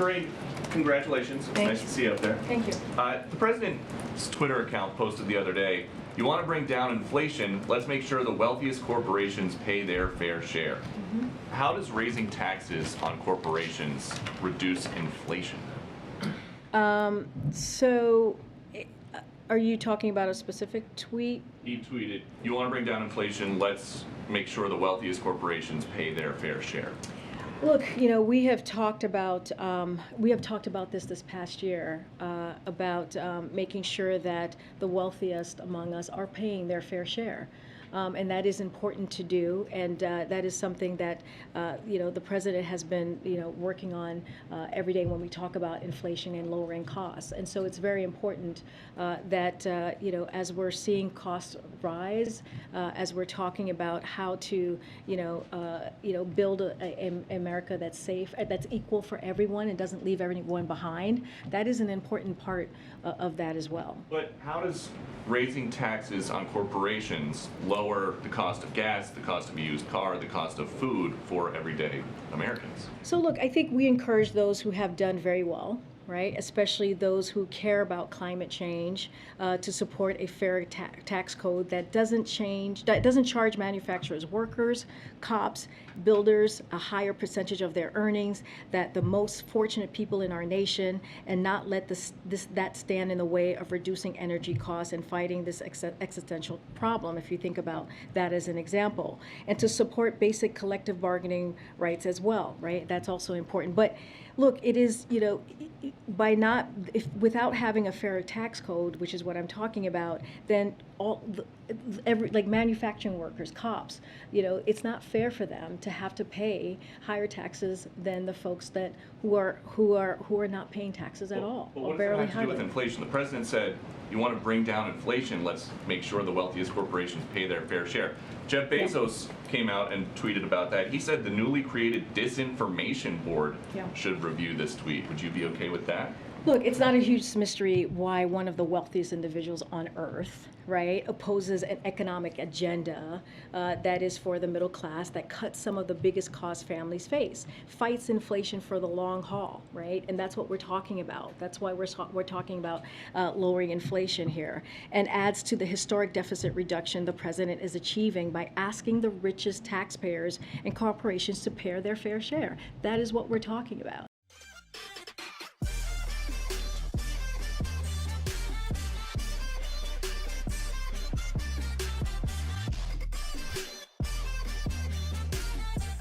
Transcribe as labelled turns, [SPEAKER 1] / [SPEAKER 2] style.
[SPEAKER 1] Corinne, congratulations. It's nice to see you up there.
[SPEAKER 2] Thank you.
[SPEAKER 1] The president's Twitter account posted the other day, you want to bring down inflation, let's make sure the wealthiest corporations pay their fair share. How does raising taxes on corporations reduce inflation?
[SPEAKER 2] So, are you talking about a specific tweet?
[SPEAKER 1] He tweeted, you want to bring down inflation, let's make sure the wealthiest corporations pay their fair share.
[SPEAKER 2] Look, you know, we have talked about this past year about making sure that the wealthiest among us are paying their fair share. And that is important to do, and that is something that you know, the president has been, you know, working on every day when we talk about inflation and lowering costs. And so it's very important that you know, as we're seeing costs rise, as we're talking about how to you know, build a America that's safe, that's equal for everyone, and doesn't leave everyone behind. That is an important part of that as well.
[SPEAKER 1] But how does raising taxes on corporations lower the cost of gas, the cost of a used car, the cost of food for everyday Americans?
[SPEAKER 2] So look, I think we encourage those who have done very well, right, especially those who care about climate change, to support a fair tax code that doesn't charge manufacturers, workers, cops, builders a higher percentage of their earnings, that the most fortunate people in our nation, and not let that stand in the way of reducing energy costs and fighting this existential problem, if you think about that as an example. And to support basic collective bargaining rights as well, right? That's also important. But look, it is, you know, without having a fair tax code, which is what I'm talking about, then like manufacturing workers, cops, you know, it's not fair for them to have to pay higher taxes than the folks that who are not paying taxes at all.
[SPEAKER 1] But what does that have to do with inflation? The president said, you want to bring down inflation, let's make sure the wealthiest corporations pay their fair share. Jeff Bezos came out and tweeted about that. He said the newly created disinformation board should review this tweet. Would you be okay with that?
[SPEAKER 2] Look, it's not a huge mystery why one of the wealthiest individuals on earth, right, opposes an economic agenda that is for the middle class, that cuts some of the biggest costs families face, fights inflation for the long haul, right? And that's what we're talking about. That's why we're talking about lowering inflation here, and adds to the historic deficit reduction the president is achieving by asking the richest taxpayers and corporations to pay their fair share. That is what we're talking about.